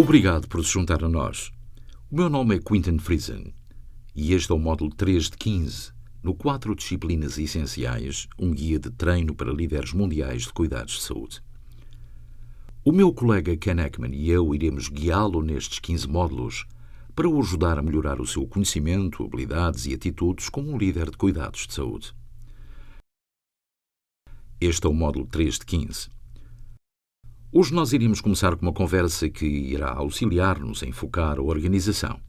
Obrigado por se juntar a nós. O meu nome é Quinton Friesen e este é o módulo 3 de 15, no 4 disciplinas essenciais, um guia de treino para líderes mundiais de cuidados de saúde. O meu colega Ken Ekman e eu iremos guiá-lo nestes 15 módulos para o ajudar a melhorar o seu conhecimento, habilidades e atitudes como um líder de cuidados de saúde. Este é o módulo 3 de 15. Hoje nós iremos começar com uma conversa que irá auxiliar-nos a enfocar a organização.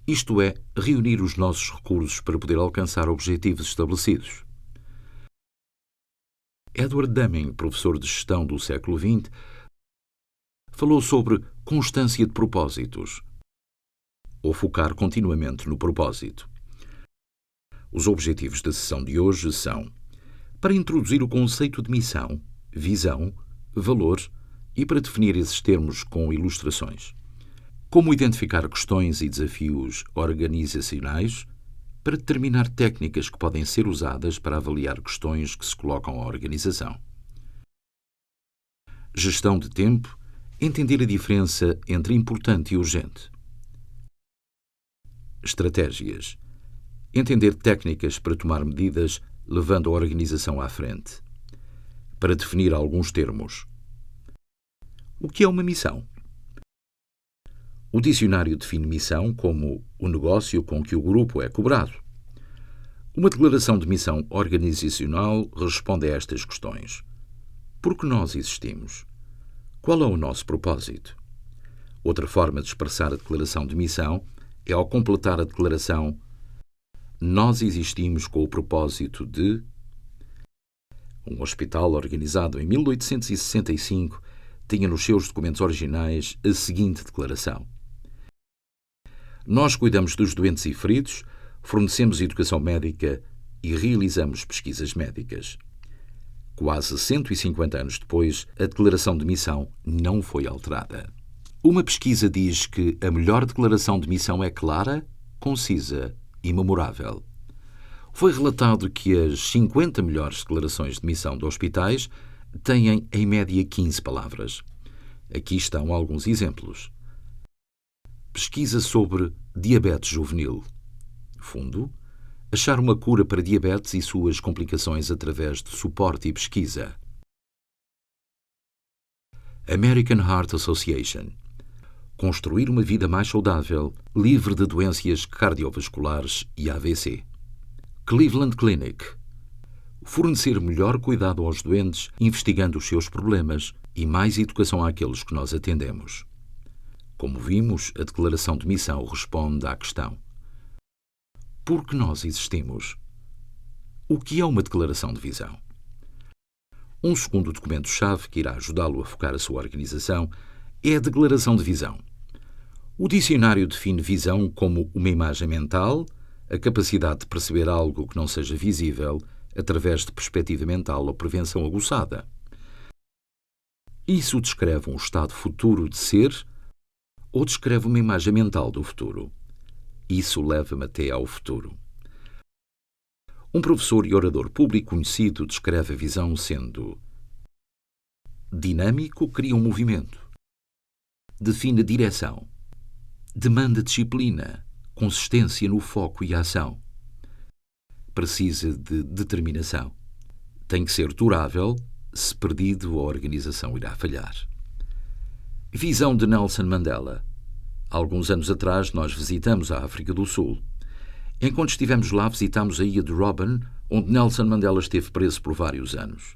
Isto é, reunir os nossos recursos para poder alcançar objetivos estabelecidos. Edward Deming, professor de gestão do século XX, falou sobre constância de propósitos, ou focar continuamente no propósito. Os objetivos da sessão de hoje são: para introduzir o conceito de missão, visão, valor e para definir esses termos com ilustrações. Como identificar questões e desafios organizacionais para determinar técnicas que podem ser usadas para avaliar questões que se colocam à organização. Gestão de tempo, entender a diferença entre importante e urgente. Estratégias, entender técnicas para tomar medidas levando a organização à frente. Para definir alguns termos. O que é uma missão? O dicionário define missão como o negócio com que o grupo é cobrado. Uma declaração de missão organizacional responde a estas questões. Por que nós existimos? Qual é o nosso propósito? Outra forma de expressar a declaração de missão é ao completar a declaração: nós existimos com o propósito de... Um hospital organizado em 1865 tinha nos seus documentos originais a seguinte declaração: nós cuidamos dos doentes e feridos, fornecemos educação médica e realizamos pesquisas médicas. Quase 150 anos depois, a declaração de missão não foi alterada. Uma pesquisa diz que a melhor declaração de missão é clara, concisa e memorável. Foi relatado que as 50 melhores declarações de missão de hospitais têm, em média, 15 palavras. Aqui estão alguns exemplos. Pesquisa sobre diabetes juvenil. Fundo: achar uma cura para diabetes e suas complicações através de suporte e pesquisa. American Heart Association. Construir uma vida mais saudável, livre de doenças cardiovasculares e AVC. Cleveland Clinic. Fornecer melhor cuidado aos doentes, investigando os seus problemas e mais educação àqueles que nós atendemos. Como vimos, a declaração de missão responde à questão: por que nós existimos? O que é uma declaração de visão? Um segundo documento-chave que irá ajudá-lo a focar a sua organização é a declaração de visão. O dicionário define visão como uma imagem mental, a capacidade de perceber algo que não seja visível através de perspectiva mental ou prevenção aguçada. Isso descreve um estado futuro de ser ou descreve uma imagem mental do futuro. Isso leva-me até ao futuro. Um professor e orador público conhecido descreve a visão sendo: dinâmico, cria um movimento. Define direção. Demanda disciplina, consistência no foco e ação. Precisa de determinação. Tem que ser durável, se perdido a organização irá falhar. Visão de Nelson Mandela. Alguns anos atrás nós visitamos a África do Sul. Enquanto estivemos lá, visitamos a ilha de Robben, onde Nelson Mandela esteve preso por vários anos.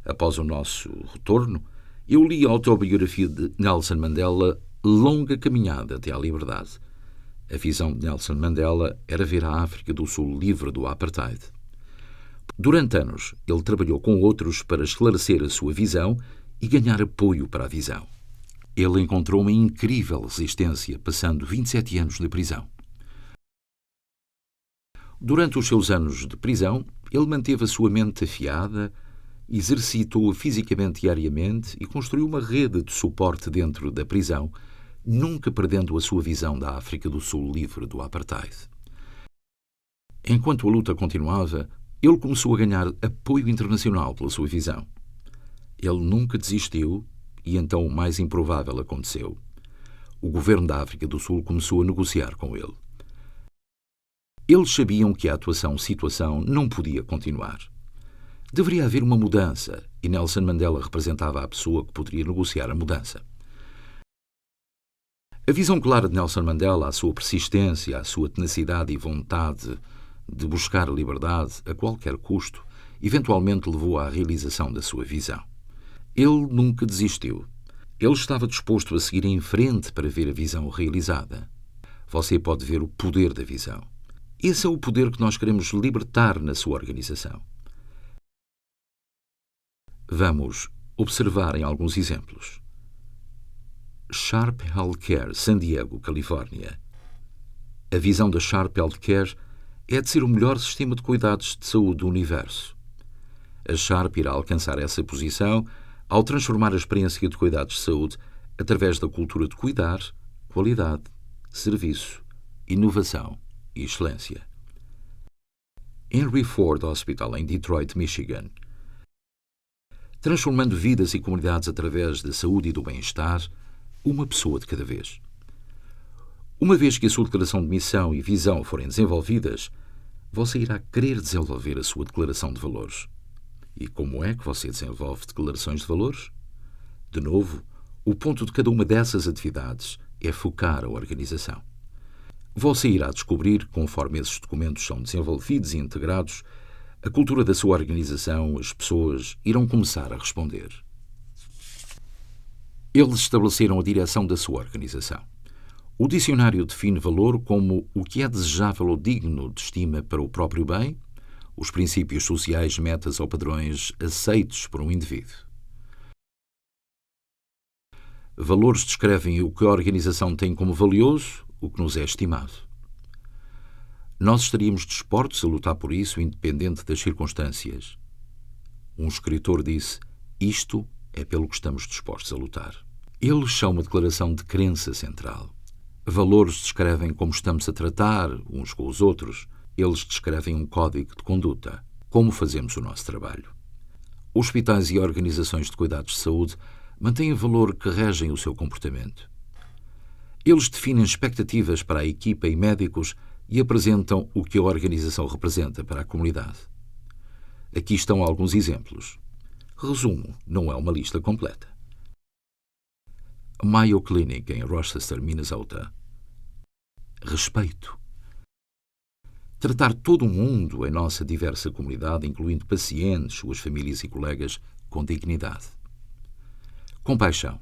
Após o nosso retorno, eu li a autobiografia de Nelson Mandela, Longa Caminhada até à Liberdade. A visão de Nelson Mandela era ver a África do Sul livre do apartheid. Durante anos, ele trabalhou com outros para esclarecer a sua visão e ganhar apoio para a visão. Ele encontrou uma incrível resistência, passando 27 anos na prisão. Durante os seus anos de prisão, ele manteve a sua mente afiada, exercitou-a fisicamente diariamente e construiu uma rede de suporte dentro da prisão, nunca perdendo a sua visão da África do Sul livre do apartheid. Enquanto a luta continuava, ele começou a ganhar apoio internacional pela sua visão. Ele nunca desistiu e então o mais improvável aconteceu. O governo da África do Sul começou a negociar com ele. Eles sabiam que a situação não podia continuar. Deveria haver uma mudança, e Nelson Mandela representava a pessoa que poderia negociar a mudança. A visão clara de Nelson Mandela, a sua persistência, a sua tenacidade e vontade de buscar a liberdade a qualquer custo, eventualmente levou à realização da sua visão. Ele nunca desistiu. Ele estava disposto a seguir em frente para ver a visão realizada. Você pode ver o poder da visão. Esse é o poder que nós queremos libertar na sua organização. Vamos observar em alguns exemplos. Sharp Healthcare, San Diego, Califórnia. A visão da Sharp Healthcare é de ser o melhor sistema de cuidados de saúde do universo. A Sharp irá alcançar essa posição ao transformar a experiência de cuidados de saúde através da cultura de cuidar, qualidade, serviço, inovação e excelência. Henry Ford Hospital, em Detroit, Michigan. Transformando vidas e comunidades através da saúde e do bem-estar, uma pessoa de cada vez. Uma vez que a sua declaração de missão e visão forem desenvolvidas, você irá querer desenvolver a sua declaração de valores. E como é que você desenvolve declarações de valores? De novo, o ponto de cada uma dessas atividades é focar a organização. Você irá descobrir, conforme esses documentos são desenvolvidos e integrados, a cultura da sua organização, as pessoas irão começar a responder. Eles estabeleceram a direção da sua organização. O dicionário define valor como o que é desejável ou digno de estima para o próprio bem, os princípios sociais, metas ou padrões aceitos por um indivíduo. Valores descrevem o que a organização tem como valioso, o que nos é estimado. Nós estaríamos dispostos a lutar por isso, independente das circunstâncias. Um escritor disse: isto é pelo que estamos dispostos a lutar. Eles são uma declaração de crença central. Valores descrevem como estamos a tratar uns com os outros. Eles descrevem um código de conduta, como fazemos o nosso trabalho. Hospitais e organizações de cuidados de saúde mantêm valor que regem o seu comportamento. Eles definem expectativas para a equipa e médicos e apresentam o que a organização representa para a comunidade. Aqui estão alguns exemplos. Resumo, não é uma lista completa. Mayo Clinic, em Rochester, Minnesota. Respeito. Tratar todo o mundo em nossa diversa comunidade, incluindo pacientes, suas famílias e colegas, com dignidade. Compaixão.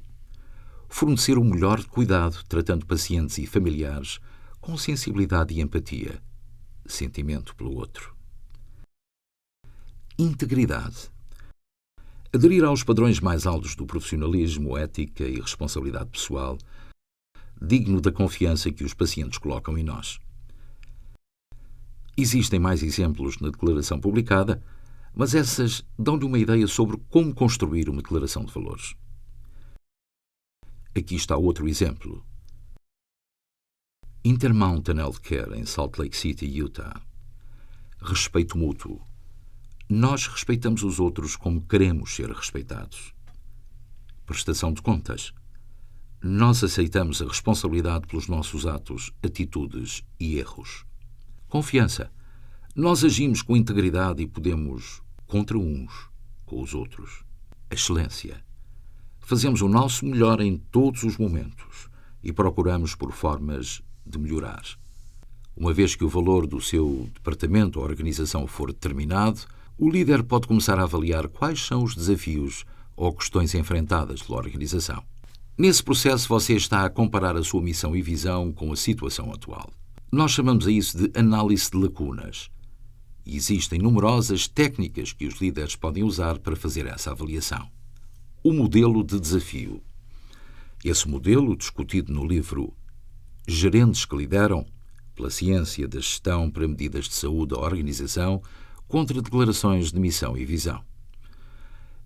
Fornecer o melhor cuidado, tratando pacientes e familiares com sensibilidade e empatia, sentimento pelo outro. Integridade. Aderir aos padrões mais altos do profissionalismo, ética e responsabilidade pessoal, digno da confiança que os pacientes colocam em nós. Existem mais exemplos na declaração publicada, mas essas dão-lhe uma ideia sobre como construir uma declaração de valores. Aqui está outro exemplo. Intermountain Healthcare, em Salt Lake City, Utah. Respeito mútuo. Nós respeitamos os outros como queremos ser respeitados. Prestação de contas. Nós aceitamos a responsabilidade pelos nossos atos, atitudes e erros. Confiança. Nós agimos com integridade e podemos contra uns com os outros. Excelência. Fazemos o nosso melhor em todos os momentos e procuramos por formas de melhorar. Uma vez que o valor do seu departamento ou organização for determinado, o líder pode começar a avaliar quais são os desafios ou questões enfrentadas pela organização. Nesse processo, você está a comparar a sua missão e visão com a situação atual. Nós chamamos a isso de análise de lacunas. E existem numerosas técnicas que os líderes podem usar para fazer essa avaliação. O modelo de desafio. Esse modelo, discutido no livro Gerentes que Lideram, pela ciência da gestão para medidas de saúde da organização, contra declarações de missão e visão.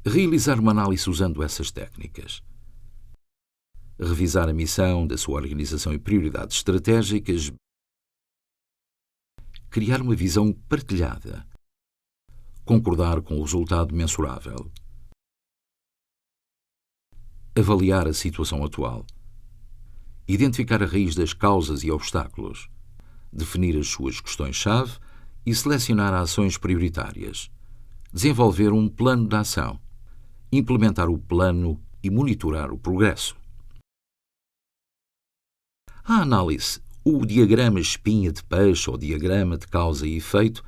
Realizar uma análise usando essas técnicas. Revisar a missão da sua organização e prioridades estratégicas. Criar uma visão partilhada. Concordar com o resultado mensurável. avaliar a situação atual, identificar a raiz das causas e obstáculos, definir as suas questões-chave e selecionar ações prioritárias, desenvolver um plano de ação, implementar o plano e monitorar o progresso. A análise, o diagrama espinha de peixe ou diagrama de causa e efeito,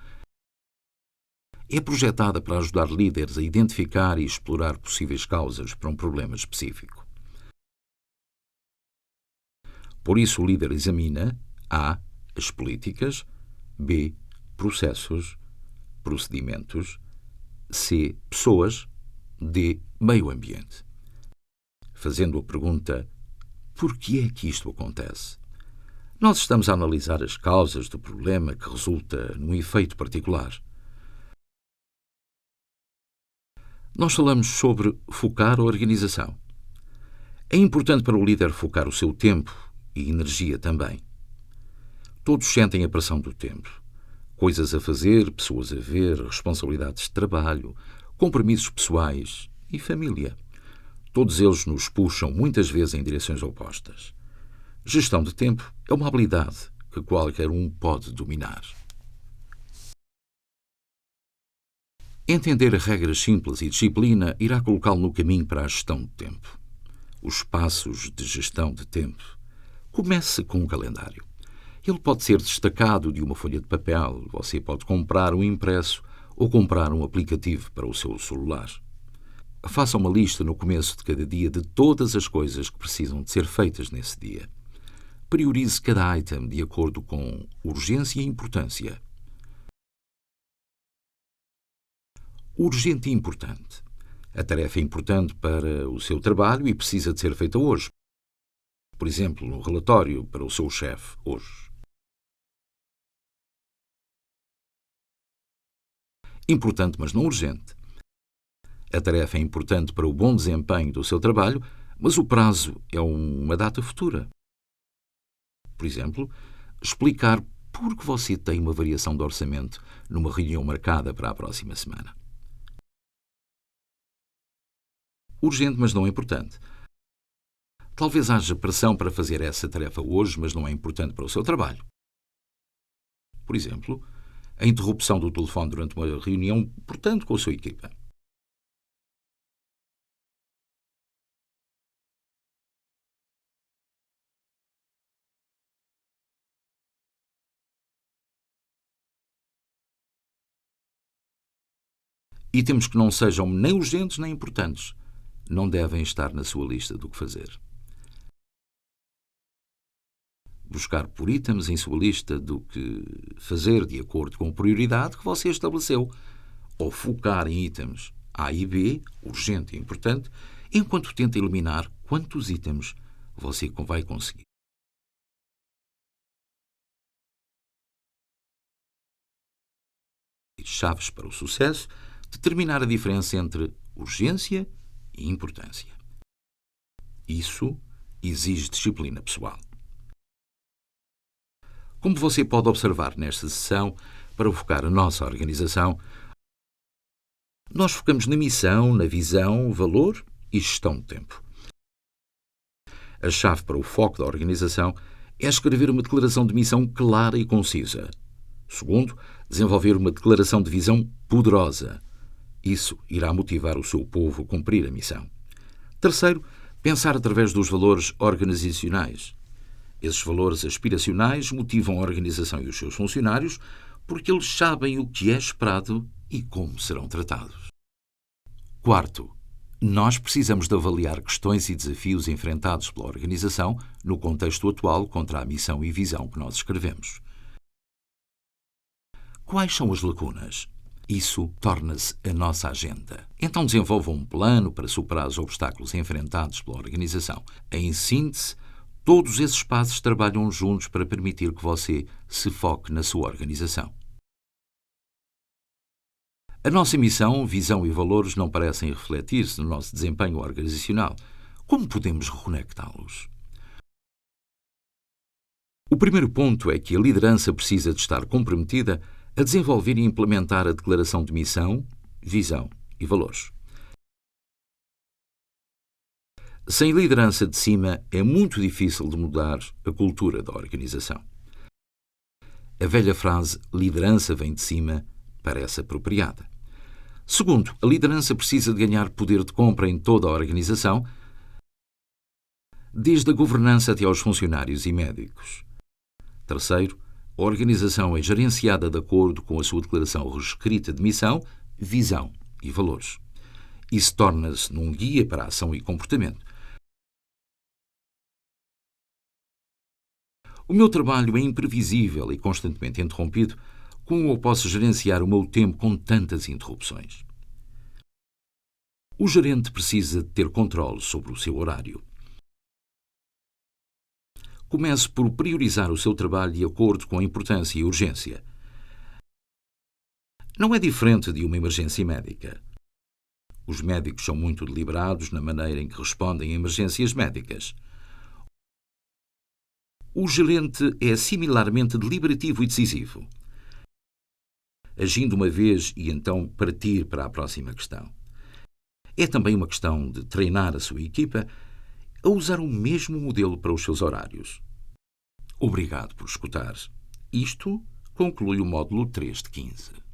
é projetada para ajudar líderes a identificar e explorar possíveis causas para um problema específico. Por isso, o líder examina A. As políticas, B. Processos, procedimentos, C. Pessoas, D. Meio ambiente. Fazendo a pergunta: por que é que isto acontece? Nós estamos a analisar as causas do problema que resulta num efeito particular. Nós falamos sobre focar a organização. É importante para o líder focar o seu tempo e energia também. Todos sentem a pressão do tempo. Coisas a fazer, pessoas a ver, responsabilidades de trabalho, compromissos pessoais e família. Todos eles nos puxam muitas vezes em direções opostas. Gestão de tempo é uma habilidade que qualquer um pode dominar. Entender regras simples e disciplina irá colocá-lo no caminho para a gestão de tempo. Os passos de gestão de tempo. Comece com um calendário. Ele pode ser destacado de uma folha de papel, você pode comprar um impresso ou comprar um aplicativo para o seu celular. Faça uma lista no começo de cada dia de todas as coisas que precisam de ser feitas nesse dia. Priorize cada item de acordo com urgência e importância. Urgente e importante. A tarefa é importante para o seu trabalho e precisa de ser feita hoje. Por exemplo, um relatório para o seu chefe hoje. Importante, mas não urgente. A tarefa é importante para o bom desempenho do seu trabalho, mas o prazo é uma data futura. Por exemplo, explicar por que você tem uma variação de orçamento numa reunião marcada para a próxima semana. Urgente, mas não importante. Talvez haja pressão para fazer essa tarefa hoje, mas não é importante para o seu trabalho. Por exemplo, a interrupção do telefone durante uma reunião importante com a sua equipa. Itens que não sejam nem urgentes nem importantes não devem estar na sua lista do que fazer. Buscar por itens em sua lista do que fazer de acordo com a prioridade que você estabeleceu, ou focar em itens A e B, urgente e importante, enquanto tenta eliminar quantos itens você vai conseguir. Chaves para o sucesso: determinar a diferença entre urgência e importância. Isso exige disciplina pessoal. Como você pode observar nesta sessão, para focar a nossa organização, nós focamos na missão, na visão, valor e gestão de tempo. A chave para o foco da organização é escrever uma declaração de missão clara e concisa. Segundo, desenvolver uma declaração de visão poderosa. Isso irá motivar o seu povo a cumprir a missão. Terceiro, pensar através dos valores organizacionais. Esses valores aspiracionais motivam a organização e os seus funcionários porque eles sabem o que é esperado e como serão tratados. Quarto, nós precisamos de avaliar questões e desafios enfrentados pela organização no contexto atual contra a missão e visão que nós escrevemos. Quais são as lacunas? Isso torna-se a nossa agenda. Então desenvolva um plano para superar os obstáculos enfrentados pela organização. Em síntese, todos esses passos trabalham juntos para permitir que você se foque na sua organização. A nossa missão, visão e valores não parecem refletir-se no nosso desempenho organizacional. Como podemos reconectá-los? O primeiro ponto é que a liderança precisa de estar comprometida a desenvolver e implementar a declaração de missão, visão e valores. Sem liderança de cima, é muito difícil de mudar a cultura da organização. A velha frase "liderança vem de cima" parece apropriada. Segundo, a liderança precisa de ganhar poder de compra em toda a organização, desde a governança até aos funcionários e médicos. Terceiro, a organização é gerenciada de acordo com a sua declaração reescrita de missão, visão e valores. Isso torna-se num guia para a ação e comportamento. O meu trabalho é imprevisível e constantemente interrompido. Como eu posso gerenciar o meu tempo com tantas interrupções? O gerente precisa de ter controle sobre o seu horário. Comece por priorizar o seu trabalho de acordo com a importância e urgência. Não é diferente de uma emergência médica. Os médicos são muito deliberados na maneira em que respondem a emergências médicas. O gerente é similarmente deliberativo e decisivo, agindo uma vez e então partir para a próxima questão. É também uma questão de treinar a sua equipa a usar o mesmo modelo para os seus horários. Obrigado por escutar. Isto conclui o módulo 3 de 15.